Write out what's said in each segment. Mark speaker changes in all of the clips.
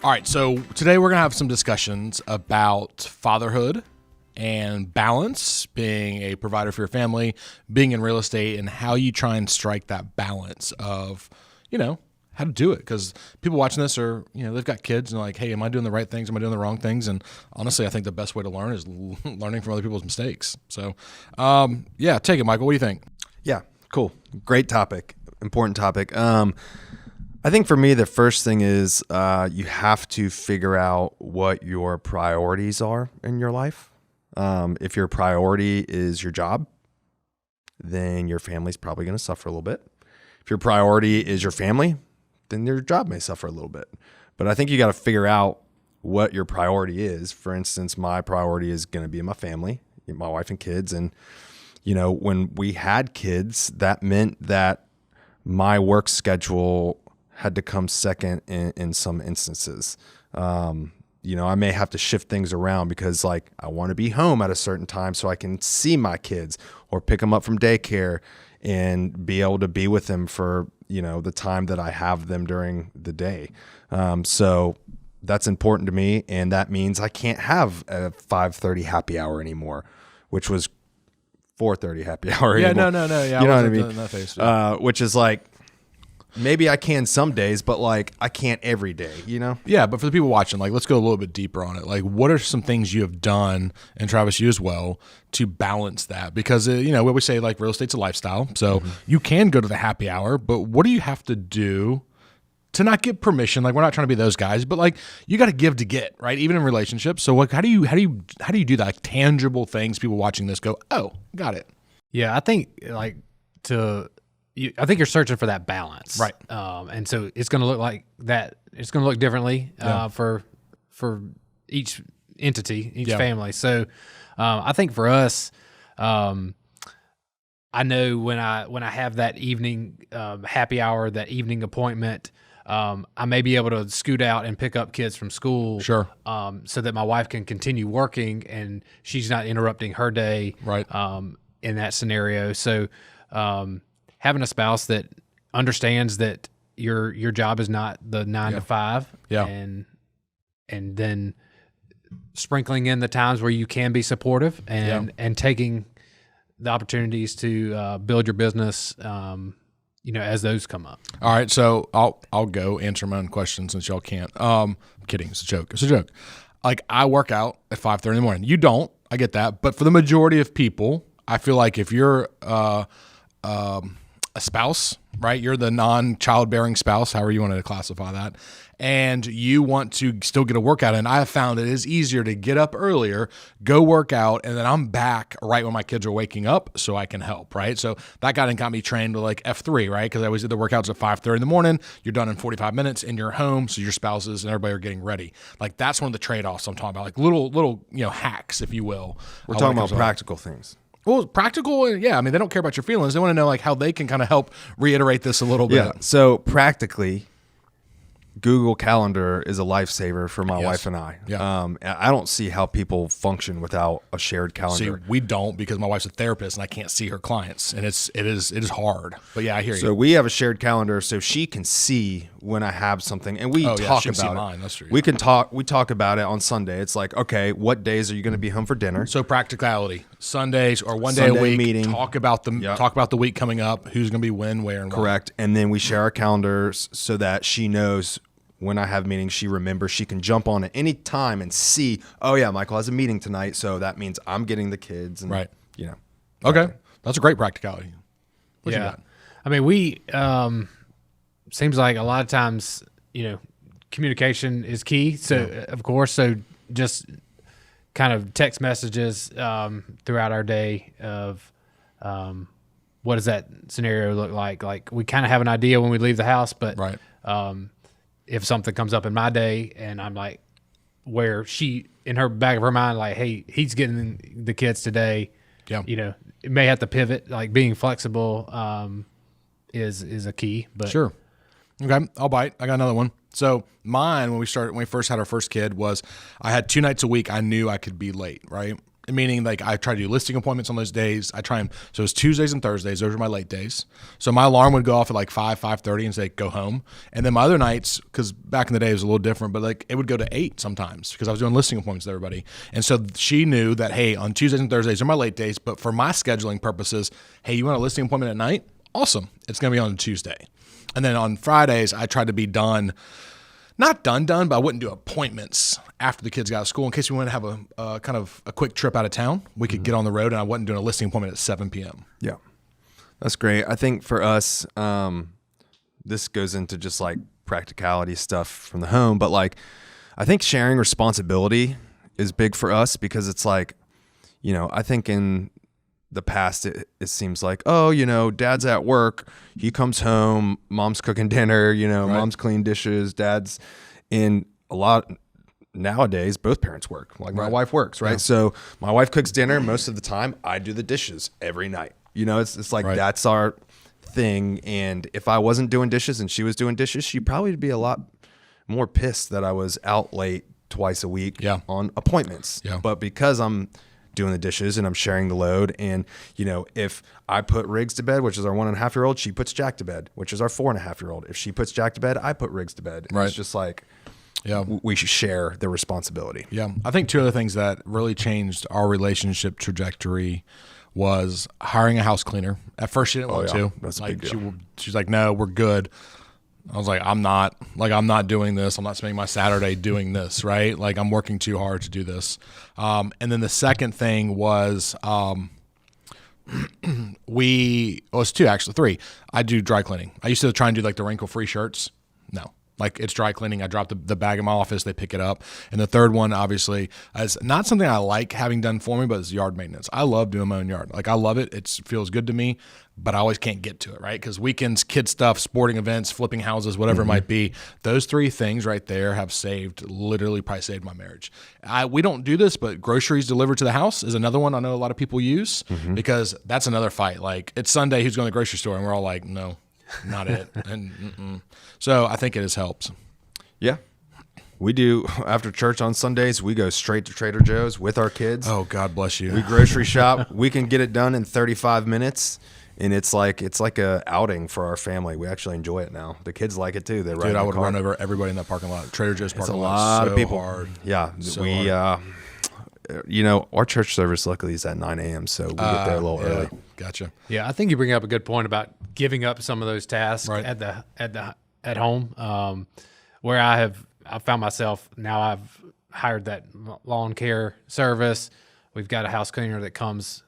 Speaker 1: All right, so today we're going to have some discussions about fatherhood and balance, being a provider for your family, being in real estate, and how you try and strike that balance of, how to do it. Because people watching this are, they've got kids and they're like, hey, am I doing the right things? Am I doing the wrong things? And honestly, I think the best way to learn is learning from other people's mistakes. So, take it, Michael. What do you think?
Speaker 2: Yeah, cool. Great topic. Important topic. I think for me, the first thing is you have to figure out what your priorities are in your life. If your priority is your job, then your family's probably going to suffer a little bit. If your priority is your family, then your job may suffer a little bit. But I think you got to figure out what your priority is. For instance, my priority is going to be my family, my wife and kids. And, when we had kids, that meant that my work schedule had to come second in some instances. I may have to shift things around because I want to be home at a certain time so I can see my kids or pick them up from daycare and be able to be with them for, the time that I have them during the day. So that's important to me. And that means I can't have a 5:30 happy hour anymore, which was 4:30 happy hour.
Speaker 1: Yeah,
Speaker 2: anymore.
Speaker 1: no. Yeah,
Speaker 2: you know what I mean? Which is maybe I can some days, but I can't every day,
Speaker 1: Yeah, but for the people watching, let's go a little bit deeper on it. What are some things you have done, and Travis, you as well, to balance that? Because, we always say real estate's a lifestyle. So you can go to the happy hour, but what do you have to do to not get permission? We're not trying to be those guys, but you got to give to get, right? Even in relationships. So how do you do that? Tangible things people watching this go, oh, got it.
Speaker 3: Yeah, I think I think you're searching for that balance,
Speaker 1: right?
Speaker 3: And so it's going to look like that. It's going to look differently for each entity, each family. So I think for us, I know when I have that evening happy hour, that evening appointment, I may be able to scoot out and pick up kids from school,
Speaker 1: sure,
Speaker 3: so that my wife can continue working and she's not interrupting her day,
Speaker 1: right?
Speaker 3: In that scenario, so. Having a spouse that understands that your job is not the 9 to 5, and then sprinkling in the times where you can be supportive and taking the opportunities to build your business, as those come up.
Speaker 1: All right, so I'll go answer my own question since y'all can't. I'm kidding. It's a joke. I work out at 5:30 in the morning. You don't. I get that, but for the majority of people, I feel like if you're a spouse, right? You're the non-childbearing spouse, however you want to classify that, and you want to still get a workout in. I have found it is easier to get up earlier, go work out, and then I'm back right when my kids are waking up so I can help, right? So that got me trained to F3, right? Because I always did the workouts at 5:30 in the morning. You're done in 45 minutes and you're home, so your spouses and everybody are getting ready. That's one of the trade-offs I'm talking about, little hacks, if you will.
Speaker 2: We're talking about practical things.
Speaker 1: Well, practical, yeah. I mean, they don't care about your feelings. They want to know how they can kind of help reiterate this a little bit.
Speaker 2: Yeah. So practically, Google Calendar is a lifesaver for my wife and I.
Speaker 1: Yeah.
Speaker 2: I don't see how people function without a shared calendar.
Speaker 1: See, we don't, because my wife's a therapist and I can't see her clients, and it is hard. But yeah, I hear you.
Speaker 2: So we have a shared calendar so she can see when I have something, and we talk
Speaker 1: she can
Speaker 2: about
Speaker 1: see
Speaker 2: it.
Speaker 1: Mine. That's true.
Speaker 2: We talk about it on Sunday. It's okay, what days are you going to be home for dinner?
Speaker 1: So practicality, Sundays or one day a week.
Speaker 2: Meeting.
Speaker 1: Talk about the week coming up. Who's going to be when, where, and when.
Speaker 2: Correct. And then we share our calendars so that she knows. When I have meetings, she remembers. She can jump on at any time and see, oh, yeah, Michael has a meeting tonight, so that means I'm getting the kids. And,
Speaker 1: right.
Speaker 2: Okay.
Speaker 1: That's a great practicality. What you got?
Speaker 3: I mean, we seems like a lot of times, communication is key. So, of course, just kind of text messages throughout our day of what does that scenario look like? We kind of have an idea when we leave the house, but
Speaker 1: right.
Speaker 3: If something comes up in my day and I'm where she, in her back of her mind, hey, he's getting the kids today.
Speaker 1: Yeah.
Speaker 3: It may have to pivot, being flexible is a key. But
Speaker 1: sure. Okay, I'll bite. I got another one. So mine, when we first had our first kid, was I had 2 nights a week I knew I could be late, right? meaning like I try to do listing appointments on those days. So it's Tuesdays and Thursdays. Those are my late days. So my alarm would go off at like 5:30 and say, go home. And then my other nights, because back in the day it was a little different, but like it would go to 8 sometimes because I was doing listing appointments with everybody. And so she knew that, hey, on Tuesdays and Thursdays are my late days, but for my scheduling purposes, hey, you want a listing appointment at night? Awesome. It's going to be on a Tuesday. And then on Fridays, I tried to be done. Not done, but I wouldn't do appointments after the kids got out of school in case we wanted to have a kind of a quick trip out of town. We could get on the road, and I wasn't doing a listing appointment at 7 p.m.
Speaker 2: Yeah, that's great. I think for us, this goes into just like practicality stuff from the home, but like I think sharing responsibility is big for us because it's like, I think in the past, it seems like, dad's at work, he comes home, mom's cooking dinner, right. Mom's cleaning dishes, dad's in a lot. Nowadays, both parents work. Like my wife works, right? Yeah. So my wife cooks dinner most of the time. I do the dishes every night. It's like that's our thing. And if I wasn't doing dishes and she was doing dishes, she'd probably be a lot more pissed that I was out late twice a week on appointments. Yeah. But because I'm doing the dishes and I'm sharing the load. And, if I put Riggs to bed, which is our 1.5-year-old, she puts Jack to bed, which is our 4.5-year-old. If she puts Jack to bed, I put Riggs to bed. Right. It's just like, we should share the responsibility.
Speaker 1: Yeah. I think 2 other things that really changed our relationship trajectory was hiring a house cleaner. At first she didn't want to.
Speaker 2: That's a big deal.
Speaker 1: She's like, no, we're good. I was like, I'm not doing this. I'm not spending my Saturday doing this, right? Like I'm working too hard to do this. And then the second thing was, it's 2 actually, 3. I do dry cleaning. I used to try and do like the wrinkle-free shirts. No. Like it's dry cleaning. I drop the bag in my office. They pick it up. And the third one, obviously, is not something I like having done for me, but it's yard maintenance. I love doing my own yard. Like I love it. It feels good to me, but I always can't get to it, right? Because weekends, kid stuff, sporting events, flipping houses, whatever it might be, those 3 things right there have literally probably saved my marriage. We don't do this, but groceries delivered to the house is another one I know a lot of people use because that's another fight. Like it's Sunday, who's going to the grocery store? And we're all like, no. Not it. And so I think it has helped.
Speaker 2: Yeah. We do after church on Sundays, we go straight to Trader Joe's with our kids.
Speaker 1: Oh, God bless you.
Speaker 2: We grocery shop. We can get it done in 35 minutes. And it's like a outing for our family. We actually enjoy it now. The kids like it too.
Speaker 1: Dude, I would run over everybody in that parking lot. Trader Joe's parking lot.
Speaker 2: A lot of people.
Speaker 1: Hard.
Speaker 2: Yeah. Our church service luckily is at 9 a.m. So we get there a little early.
Speaker 1: Gotcha.
Speaker 3: Yeah, I think you bring up a good point about giving up some of those tasks at home. Where I found myself now, I've hired that lawn care service. We've got a house cleaner that comes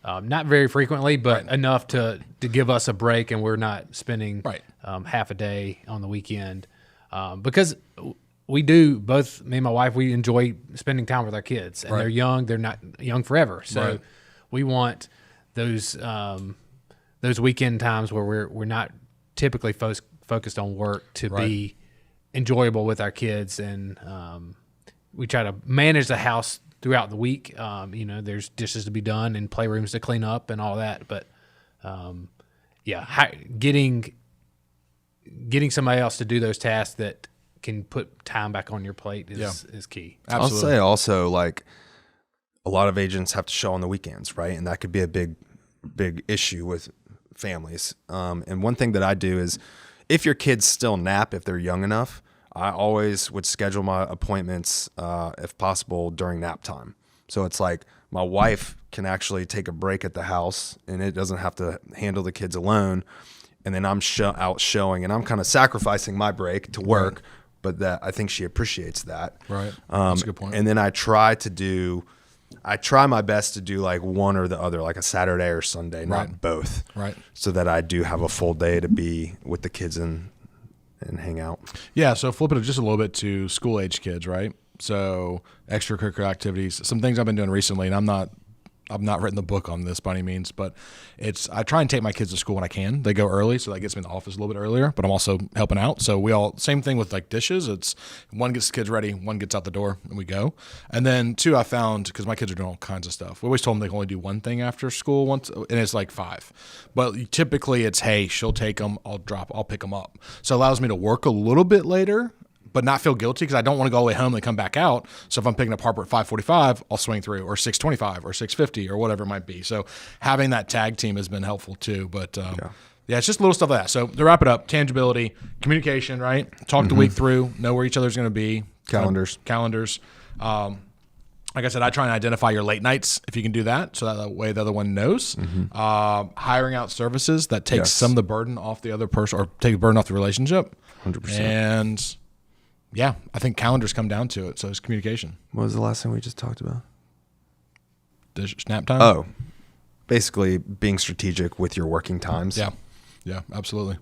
Speaker 3: not very frequently, but enough to give us a break, and we're not spending half a day on the weekend because we do, both me and my wife, we enjoy spending time with our kids, and they're young. They're not young forever, so we want those weekend times where we're not typically focused on work to be enjoyable with our kids, and we try to manage the house throughout the week. There's dishes to be done and playrooms to clean up and all that, but getting somebody else to do those tasks that can put time back on your plate is key.
Speaker 2: Absolutely. I'll say also, like, a lot of agents have to show on the weekends, right? And that could be a big issue with families. And one thing that I do is, if your kids still nap, if they're young enough, I always would schedule my appointments, if possible, during nap time. So it's like my wife can actually take a break at the house, and it doesn't have to handle the kids alone. And then I'm out showing, and I'm kind of sacrificing my break to work. But that I think she appreciates that.
Speaker 1: Right. That's a good point.
Speaker 2: And then I try my best to do like one or the other, like a Saturday or Sunday, not both. Right. So that I do have a full day to be with the kids and hang out.
Speaker 1: Yeah. So flip it just a little bit to school age kids, right? So extracurricular activities, some things I've been doing recently, and I've not written the book on this by any means, but I try and take my kids to school when I can. They go early, so that gets me in the office a little bit earlier, but I'm also helping out. So same thing with like dishes. It's one gets the kids ready, one gets out the door, and we go. And then 2, I found, because my kids are doing all kinds of stuff, we always told them they can only do one thing after school once, and it's like 5. But typically it's, hey, she'll take them, I'll pick them up. So it allows me to work a little bit later, but not feel guilty because I don't want to go all the way home and come back out. So if I'm picking up Harper at 5:45, I'll swing through, or 6:25 or 6:50 or whatever it might be. So having that tag team has been helpful too. But yeah, it's just little stuff like that. So to wrap it up, tangibility, communication, right? Talk the week through, know where each other's going to be.
Speaker 2: Calendars.
Speaker 1: Like I said, I try and identify your late nights if you can do that, so that way the other one knows. Hiring out services that takes some of the burden off the other person, or take the burden off the relationship.
Speaker 2: 100%.
Speaker 1: And yeah, I think calendars come down to it. So it's communication.
Speaker 2: What was the last thing we just talked about?
Speaker 1: Snap time?
Speaker 2: Oh, basically being strategic with your working times.
Speaker 1: Yeah, absolutely.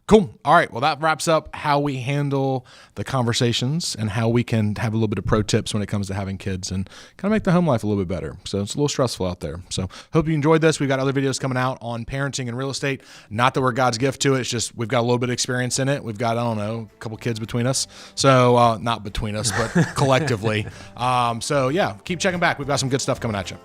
Speaker 1: Cool. All right. Well, that wraps up how we handle the conversations and how we can have a little bit of pro tips when it comes to having kids and kind of make the home life a little bit better. So it's a little stressful out there. So hope you enjoyed this. We've got other videos coming out on parenting and real estate. Not that we're God's gift to it. It's just we've got a little bit of experience in it. We've got, I don't know, a couple kids between us. So not between us, but collectively. So yeah, keep checking back. We've got some good stuff coming at you.